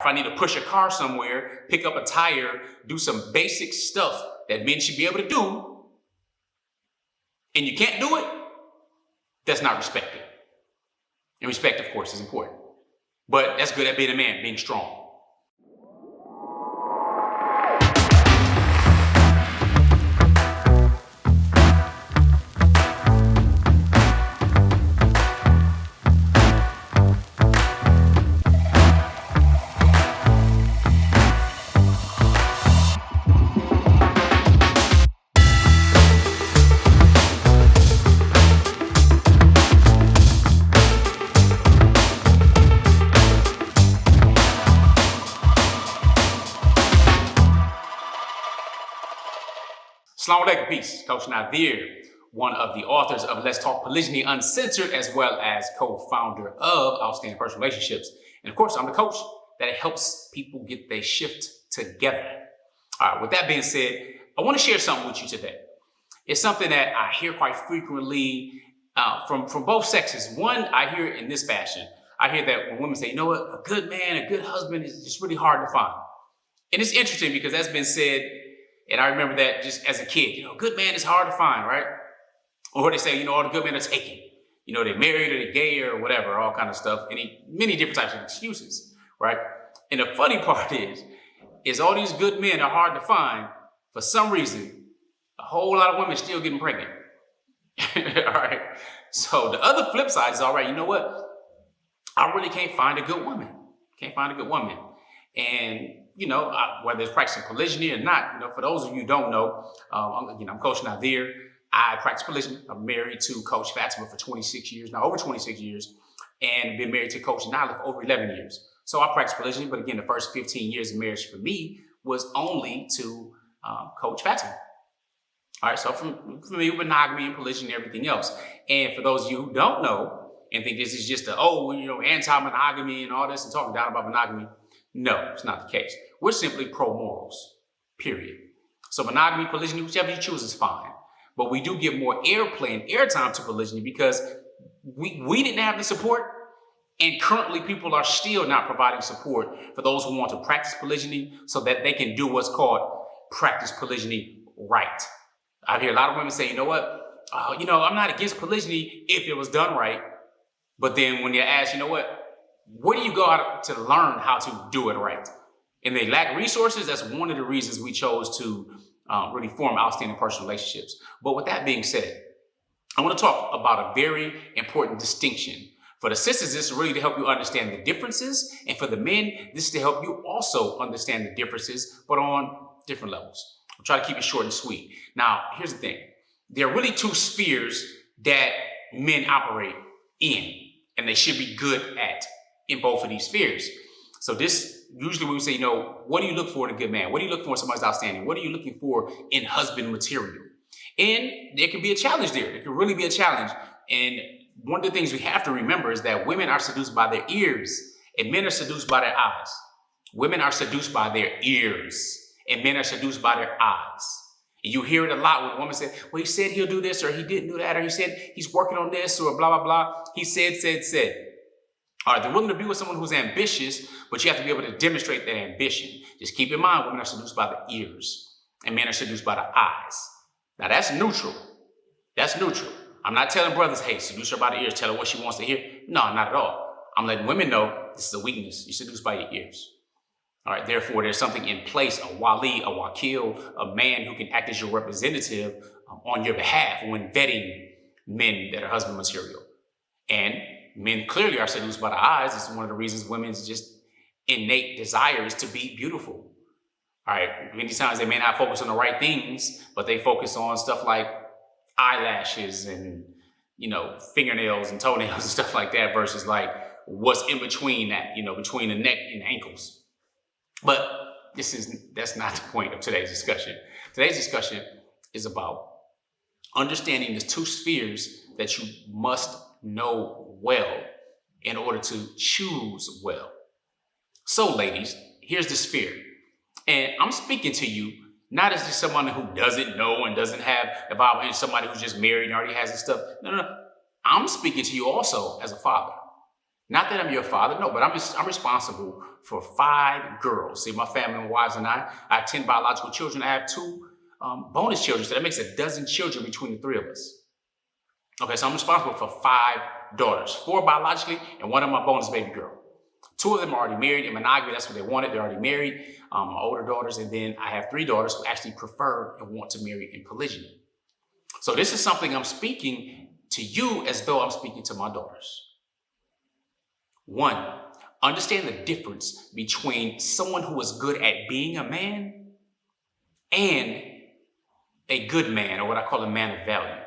If I need to push a car somewhere, pick up a tire, do some basic stuff that men should be able to do, and you can't do it, that's not respected. And respect, of course, is important. But that's good at being a man, being strong. Salaam alaikum, peace. Coach Nazir, one of the authors of Let's Talk Polygyny Uncensored, as well as co-founder of Outstanding Personal Relationships. And of course, I'm the coach that helps people get their shift together. All right, with that being said, I want to share something with you today. It's something that I hear quite frequently from both sexes. One, I hear it in this fashion. I hear that when women say, you know what, a good man, a good husband is just really hard to find. And it's interesting because that's been said. And I remember that just as a kid, a good man is hard to find, right? Or they say, all the good men are taken. They're married or they're gay or whatever, all kind of stuff. Many different types of excuses, right? And the funny part is all these good men are hard to find. For some reason, a whole lot of women still getting pregnant. All right. So the other flip side is, all right, you know what? I really can't find a good woman. And whether it's practicing polygyny or not, for those of you who don't know, I'm Coach Nazir. I practice polygyny. I'm married to Coach Fatimah for 26 years, now over 26 years, and been married to Coach Nyla for over 11 years. So I practice polygyny, but again, the first 15 years of marriage for me was only to Coach Fatimah. All right, so I'm familiar with monogamy and polygyny and everything else. And for those of you who don't know and think this is just anti-monogamy and all this and talking down about monogamy, no, it's not the case. We're simply pro-morals, period. So monogamy, polygyny, whichever you choose is fine. But we do give more airplay and airtime to polygyny because we didn't have the support, and currently people are still not providing support for those who want to practice polygyny so that they can do what's called practice polygyny right. I hear a lot of women say, you know what, I'm not against polygyny if it was done right. But then when you're asked, where do you go out to learn how to do it right? And they lack resources. That's one of the reasons we chose to really form Outstanding Personal Relationships. But with that being said, I want to talk about a very important distinction. For the sisters, this is really to help you understand the differences. And for the men, this is to help you also understand the differences, but on different levels. I'll try to keep it short and sweet. Now, here's the thing. There are really two spheres that men operate in, and they should be good at in both of these spheres. So this, usually we would say, what do you look for in a good man? What do you look for in somebody's outstanding? What are you looking for in husband material? And there can be a challenge there. There can really be a challenge. And one of the things we have to remember is that women are seduced by their ears and men are seduced by their eyes. Women are seduced by their ears and men are seduced by their eyes. And you hear it a lot when a woman says, well, he said he'll do this or he didn't do that, or he said he's working on this or blah, blah, blah. He said. All right, they're willing to be with someone who's ambitious, but you have to be able to demonstrate that ambition. Just keep in mind, women are seduced by the ears and men are seduced by the eyes. Now that's neutral. I'm not telling brothers, hey, seduce her by the ears, tell her what she wants to hear. No, not at all. I'm letting women know this is a weakness. You're seduced by your ears. All right, therefore, there's something in place, a wali, a wakil, a man who can act as your representative on your behalf when vetting men that are husband material. And men clearly are seduced by the eyes. It's one of the reasons women's just innate desire is to be beautiful. All right, many times they may not focus on the right things, but they focus on stuff like eyelashes and, fingernails and toenails and stuff like that versus like what's in between that, between the neck and ankles. But that's not the point of today's discussion. Today's discussion is about understanding the two spheres that you must know well in order to choose well. So ladies, here's the sphere. And I'm speaking to you not as just someone who doesn't know and doesn't have the Bible, and somebody who's just married and already has this stuff. No. I'm speaking to you also as a father. Not that I'm your father, no, but I'm responsible for 5 girls. See, my family, my wives and I have 10 biological children. I have 2 bonus children, so that makes a dozen children between the 3 of us. Okay, so I'm responsible for 5 daughters, 4 biologically and 1 of my bonus baby girl. 2 of them are already married in monogamy. That's what they wanted. They're already married, my older daughters. And then I have 3 daughters who actually prefer and want to marry in polygyny. So this is something I'm speaking to you as though I'm speaking to my daughters. 1, understand the difference between someone who is good at being a man and a good man, or what I call a man of value.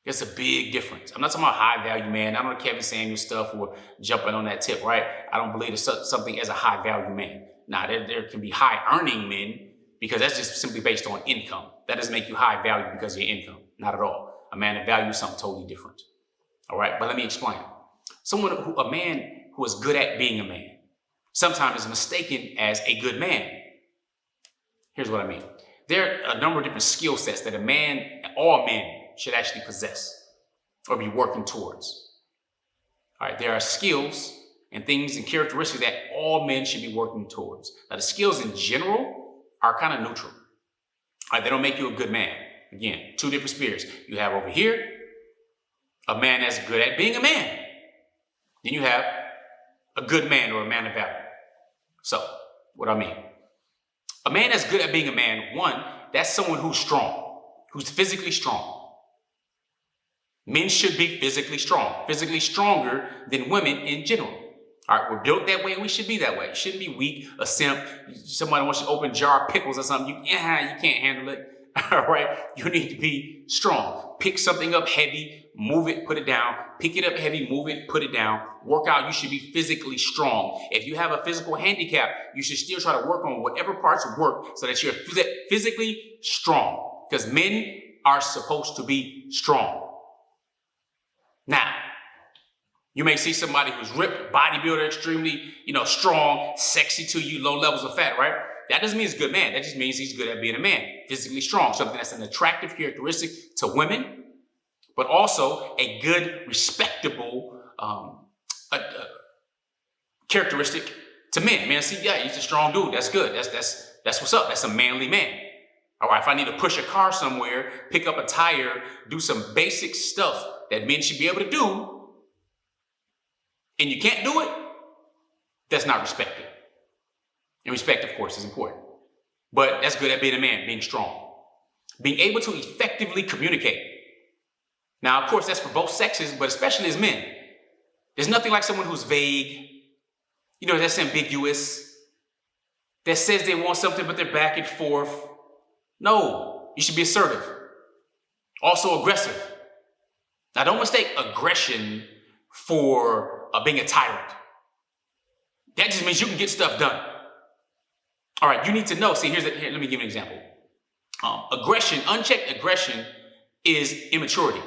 It's a big difference. I'm not talking about high value man. I don't know Kevin Samuels stuff or jumping on that tip, right? I don't believe there's something as a high value man. Now, there can be high earning men because that's just simply based on income. That doesn't make you high value because of your income. Not at all. A man of value is something totally different. All right, but let me explain. A man who is good at being a man sometimes is mistaken as a good man. Here's what I mean. There are a number of different skill sets that all men should actually possess or be working towards. All right, there are skills and things and characteristics that all men should be working towards. Now, the skills in general are kind of neutral. All right, they don't make you a good man. Again, 2 different spheres. You have over here a man that's good at being a man. Then you have a good man or a man of value. So, what do I mean? A man that's good at being a man, 1, that's someone who's strong, who's physically strong. Men should be physically strong, physically stronger than women in general. All right, we're built that way and we should be that way. You shouldn't be weak, a simp. Somebody wants you to open a jar of pickles or something, you can't handle it. All right, you need to be strong. Pick something up heavy, move it, put it down. Pick it up heavy, move it, put it down. Work out, you should be physically strong. If you have a physical handicap, you should still try to work on whatever parts work so that you're physically strong. Because men are supposed to be strong. Now, you may see somebody who's ripped, bodybuilder, extremely, strong, sexy to you, low levels of fat, right? That doesn't mean he's a good man. That just means he's good at being a man, physically strong, something that's an attractive characteristic to women, but also a good, respectable characteristic to men. Man, see, yeah, he's a strong dude. That's good. That's what's up. That's a manly man. All right, if I need to push a car somewhere, pick up a tire, do some basic stuff that men should be able to do, and you can't do it, that's not respected. And respect, of course, is important. But that's good at being a man, being strong. Being able to effectively communicate. Now, of course, that's for both sexes, but especially as men. There's nothing like someone who's vague, that's ambiguous, that says they want something, but they're back and forth. No, you should be assertive. Also aggressive. Now, don't mistake aggression for being a tyrant. That just means you can get stuff done. All right, you need to know. See, here, let me give you an example. Aggression, unchecked aggression is immaturity.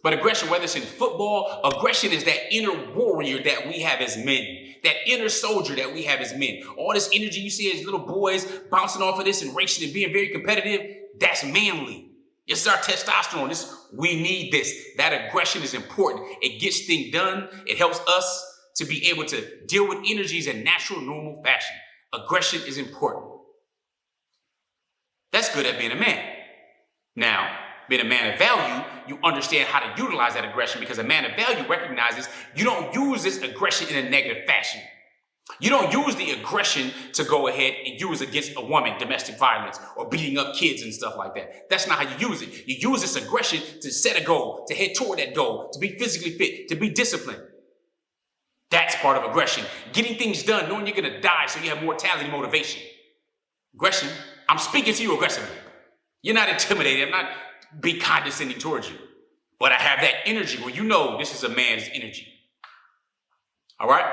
But aggression, whether it's in football, aggression is that inner warrior that we have as men, that inner soldier that we have as men. All this energy you see as little boys bouncing off of this and racing and being very competitive, that's manly. This is our testosterone. We need this. That aggression is important. It gets things done. It helps us to be able to deal with energies in natural, normal fashion. Aggression is important. That's good at being a man. Now, being a man of value, you understand how to utilize that aggression because a man of value recognizes you don't use this aggression in a negative fashion. You don't use the aggression to go ahead and use against a woman, domestic violence, or beating up kids and stuff like that. That's not how you use it. You use this aggression to set a goal, to head toward that goal, to be physically fit, to be disciplined. That's part of aggression. Getting things done, knowing you're going to die so you have mortality and motivation. Aggression, I'm speaking to you aggressively. You're not intimidated. I'm not being condescending towards you. But I have that energy where you know this is a man's energy. All right?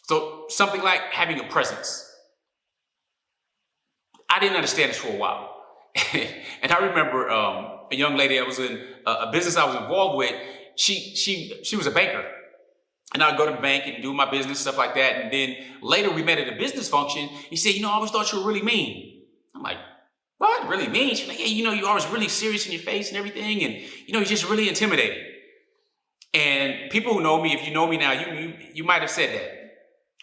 So something like having a presence. I didn't understand this for a while. And I remember a young lady that was in a business I was involved with. She was a banker. And I'd go to the bank and do my business, stuff like that. And then later we met at a business function. He said, I always thought you were really mean. I'm like, what? Really mean? She's like, hey, you're always really serious in your face and everything. And, you're just really intimidating. And people who know me, if you know me now, you might have said that.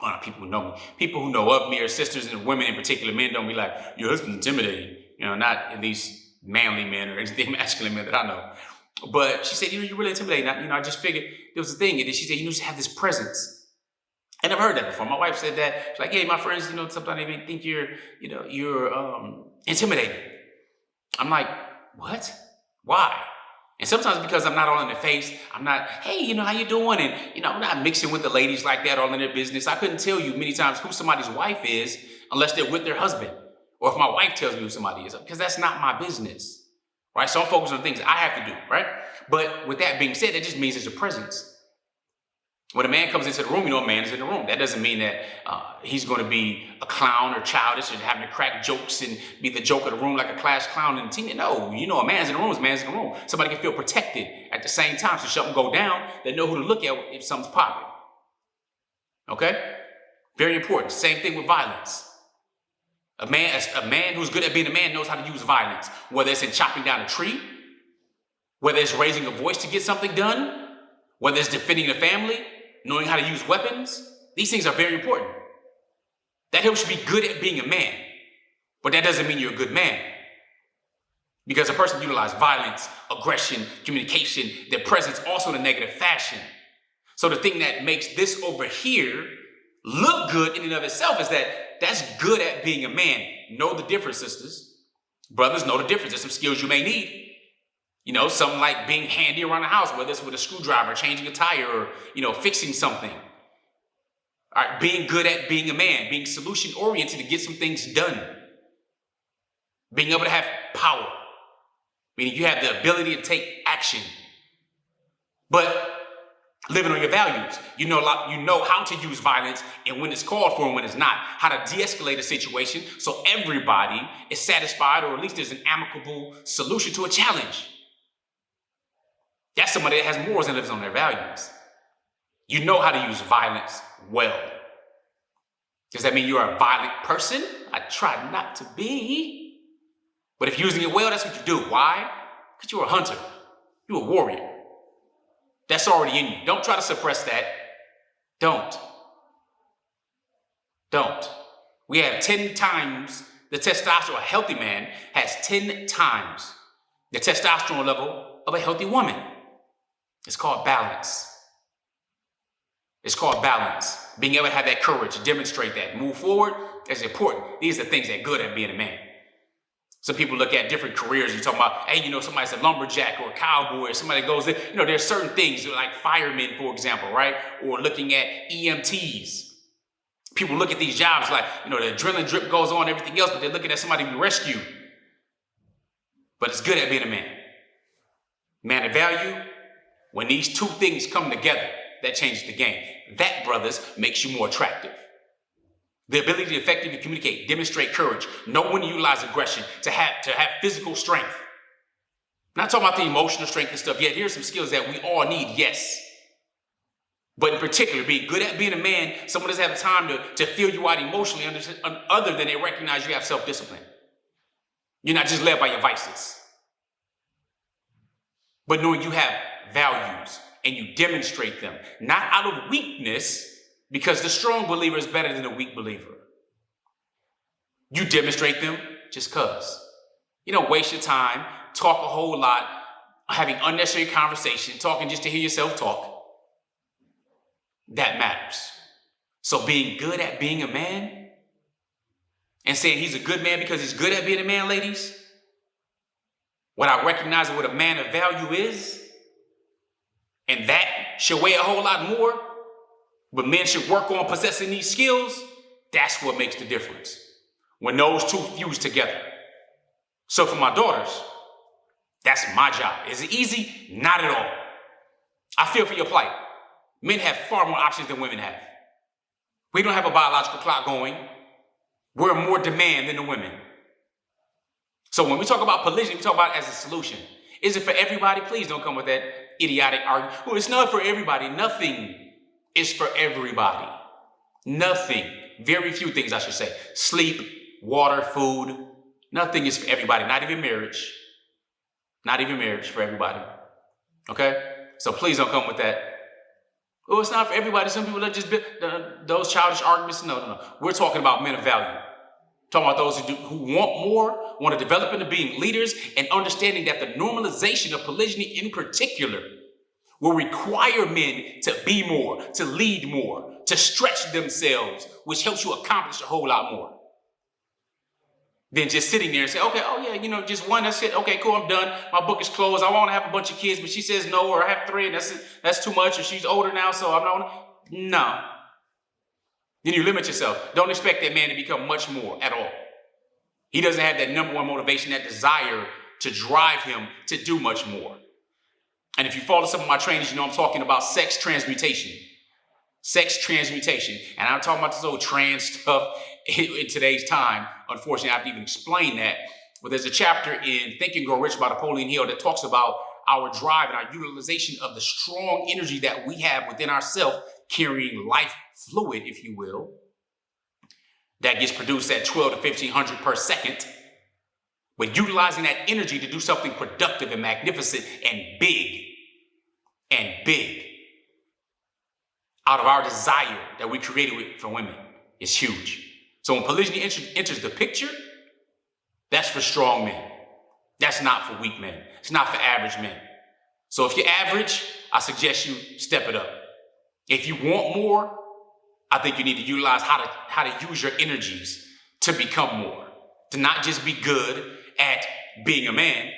Oh, no, people who know me, people who know of me, or sisters and women in particular, men don't be like, your husband's intimidating. Not at least manly men or anything masculine men that I know. But she said, you're really intimidating. I just figured there was a thing. And then she said, you just have this presence. I never heard that before. My wife said that. She's like, hey, my friends, sometimes they think you're intimidating. I'm like, what? Why? And sometimes because I'm not all in their face, I'm not, hey, how you doing? And, I'm not mixing with the ladies like that, all in their business. I couldn't tell you many times who somebody's wife is unless they're with their husband. Or if my wife tells me who somebody is, because that's not my business, right? So I'm focused on things I have to do, right? But with that being said, that just means there's a presence. When a man comes into the room, a man is in the room. That doesn't mean that he's going to be a clown or childish and having to crack jokes and be the joke of the room like a class clown in the team. No, a man's in the room is a man's in the room. Somebody can feel protected at the same time. So something go down, they know who to look at if something's popping. Okay? Very important. Same thing with violence. A man who's good at being a man knows how to use violence, whether it's in chopping down a tree, whether it's raising a voice to get something done, whether it's defending the family, knowing how to use weapons. These things are very important. That helps you be good at being a man, but that doesn't mean you're a good man. Because a person utilizes violence, aggression, communication, their presence also in a negative fashion. So the thing that makes this over here look good in and of itself is that that's good at being a man. Know the difference, sisters. Brothers, know the difference. There's some skills you may need. Something like being handy around the house, whether it's with a screwdriver, changing a tire, or, fixing something. All right, being good at being a man, being solution-oriented to get some things done. Being able to have power, meaning you have the ability to take action. But living on your values. You know how to use violence and when it's called for and when it's not. How to de-escalate a situation so everybody is satisfied, or at least there's an amicable solution to a challenge. That's somebody that has morals and lives on their values. You know how to use violence well. Does that mean you're a violent person? I try not to be. But if you're using it well, that's what you do. Why? Because you're a hunter. You're a warrior. That's already in you. Don't try to suppress that. Don't. We have 10 times the testosterone. A healthy man has 10 times the testosterone level of a healthy woman. It's called balance. Being able to have that courage, demonstrate that, move forward is important. These are the things that are good at being a man. Some people look at different careers. You're talking about, hey, somebody's a lumberjack or a cowboy or somebody that goes there. There's certain things like firemen, for example, right? Or looking at EMTs. People look at these jobs like, the adrenaline drip goes on, everything else, but they're looking at somebody to be rescued. But it's good at being a man. Man of value, when these two things come together, that changes the game. That, brothers, makes you more attractive. The ability to effectively communicate, demonstrate courage, know when to utilize aggression, to have physical strength. I'm not talking about the emotional strength and stuff yet. Here's some skills that we all need, yes. But in particular, being good at being a man, someone doesn't have time to feel you out emotionally other than they recognize you have self-discipline. You're not just led by your vices. But knowing you have values and you demonstrate them, not out of weakness, because the strong believer is better than the weak believer. You demonstrate them just because. You don't waste your time, talk a whole lot, having unnecessary conversation, talking just to hear yourself talk. That matters. So being good at being a man and saying he's a good man because he's good at being a man, ladies, without recognizing what a man of value is, and that should weigh a whole lot more, but men should work on possessing these skills, that's what makes the difference. When those two fuse together. So for my daughters, that's my job. Is it easy? Not at all. I feel for your plight. Men have far more options than women have. We don't have a biological clock going. We're more demand than the women. So when we talk about polygyny, we talk about it as a solution. Is it for everybody? Please don't come with that idiotic argument. Well, it's not for everybody. Nothing is for everybody. Nothing. Very few things, I should say. Sleep, water, food. Nothing is for everybody. Not even marriage. Not even marriage for everybody. Okay? So please don't come with that. Oh, it's not for everybody. Some people are just those childish arguments. No. We're talking about men of value. Talking about those who want more, want to develop into being leaders, and understanding that the normalization of polygyny in particular will require men to be more, to lead more, to stretch themselves, which helps you accomplish a whole lot more than just sitting there and say, okay, oh yeah, just one, that's it. Okay, cool, I'm done. My book is closed. I want to have a bunch of kids, but she says no, or I have 3, and that's too much, or she's older now, so I'm not. No. Then you limit yourself. Don't expect that man to become much more at all. He doesn't have that number one motivation, that desire to drive him to do much more. And if you follow some of my trainings, I'm talking about sex transmutation. Sex transmutation. And I'm talking about this old trans stuff in today's time. Unfortunately, I have to even explain that. But there's a chapter in Think and Grow Rich by Napoleon Hill that talks about our drive and our utilization of the strong energy that we have within ourselves, carrying life fluid, if you will, that gets produced at 12 to 1500 per second. But utilizing that energy to do something productive and magnificent and big out of our desire that we created for women is huge. So when polygyny enters the picture, that's for strong men. That's not for weak men. It's not for average men. So if you're average, I suggest you step it up. If you want more, I think you need to utilize how to use your energies to become more, to not just be good at being a man,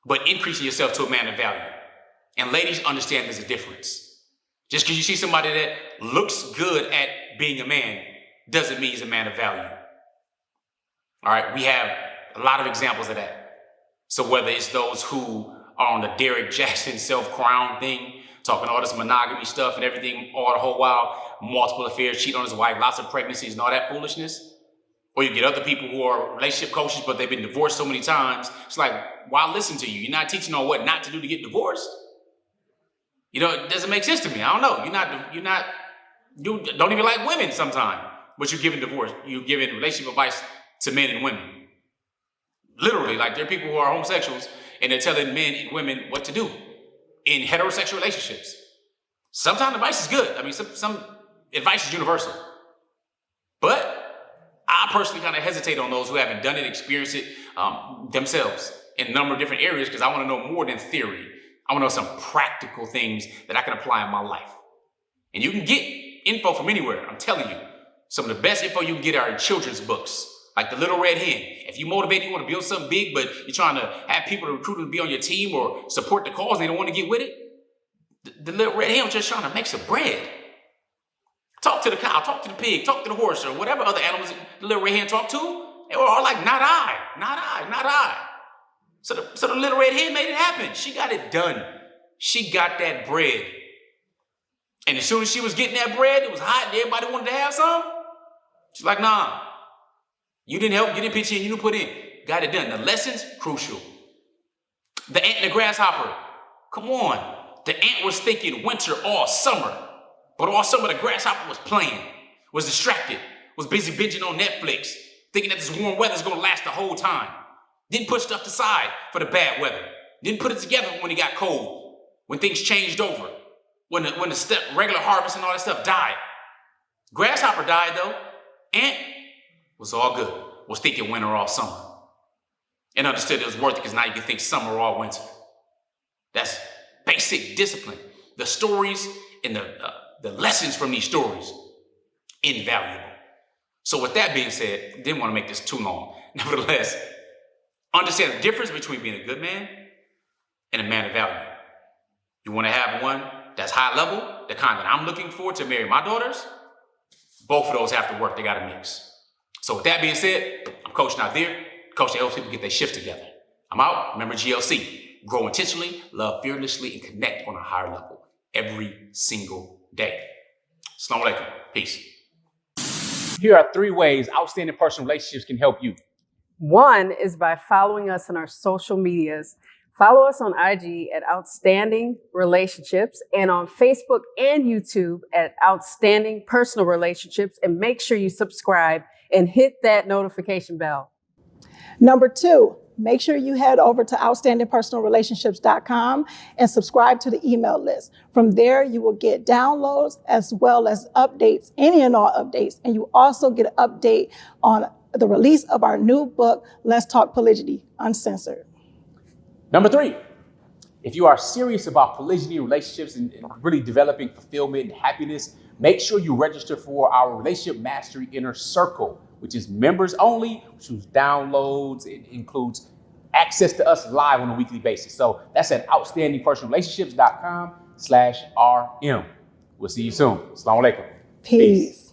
but increasing yourself to a man of value. And ladies, understand there's a difference. Just because you see somebody that looks good at being a man doesn't mean he's a man of value. All right, we have a lot of examples of that. So whether it's those who are on the Derek Jackson self-crown thing, talking all this monogamy stuff and everything all the whole while, multiple affairs, cheat on his wife, lots of pregnancies and all that foolishness. Or you get other people who are relationship coaches, but they've been divorced so many times. It's like, why listen to you? You're not teaching on what not to do to get divorced. It doesn't make sense to me. I don't know. You don't even like women sometimes, but you're giving you're giving relationship advice to men and women. Literally, like there are people who are homosexuals and they're telling men and women what to do in heterosexual relationships. Sometimes advice is good. I mean, some advice is universal. But I personally kind of hesitate on those who haven't done it, experienced it themselves in a number of different areas, because I want to know more than theory. I want to know some practical things that I can apply in my life. And you can get info from anywhere. I'm telling you, some of the best info you can get are in children's books, like The Little Red Hen. If you motivate, you want to build something big, but you're trying to have people to recruit to be on your team or support the cause, and they don't want to get with it. The Little Red Hen was just trying to make some bread. Talk to the cow, talk to the pig, talk to the horse, or whatever other animals the Little Red Hen talked to. They were all like, not I. So the Little Red Hen made it happen. She got it done. She got that bread. And as soon as she was getting that bread, it was hot and everybody wanted to have some. She's like, nah, you didn't help, you didn't pitch in, you didn't put in. Got it done. The lessons, crucial. The ant and the grasshopper. Come on. The ant was thinking winter all summer. But all summer the grasshopper was playing, was distracted, was busy binging on Netflix, thinking that this warm weather is going to last the whole time. Didn't put stuff aside for the bad weather. Didn't put it together when it got cold, when things changed over, when the regular harvest and all that stuff died. Grasshopper died though. Ant was all good, was thinking winter all summer. And understood it was worth it because now you can think summer all winter. That's basic discipline. The stories and the lessons from these stories, invaluable. So with that being said, didn't want to make this too long. Nevertheless, understand the difference between being a good man and a man of value. You want to have one that's high level, the kind that I'm looking for to marry my daughters. Both of those have to work. They got to mix. So with that being said, I'm Coach Nazir, coach that helps people get their shift together. I'm out. Remember GLC. Grow intentionally, love fearlessly, and connect on a higher level every single day. Assalamu alaikum. Peace. Here are 3 ways outstanding personal relationships can help you. 1 is by following us on our social medias. Follow us on IG at Outstanding Relationships and on Facebook and YouTube at Outstanding Personal Relationships. And make sure you subscribe and hit that notification bell. Number 2, make sure you head over to outstandingpersonalrelationships.com and subscribe to the email list. From there, you will get downloads as well as updates, any and all updates. And you also get an update on the release of our new book, Let's Talk Polygyny, Uncensored. Number 3, if you are serious about polygyny relationships and really developing fulfillment and happiness, make sure you register for our Relationship Mastery Inner Circle, which is members only, which includes downloads, it includes access to us live on a weekly basis. So that's at outstandingpersonalrelationships.com/RM. We'll see you soon. Assalamu alaikum. Peace.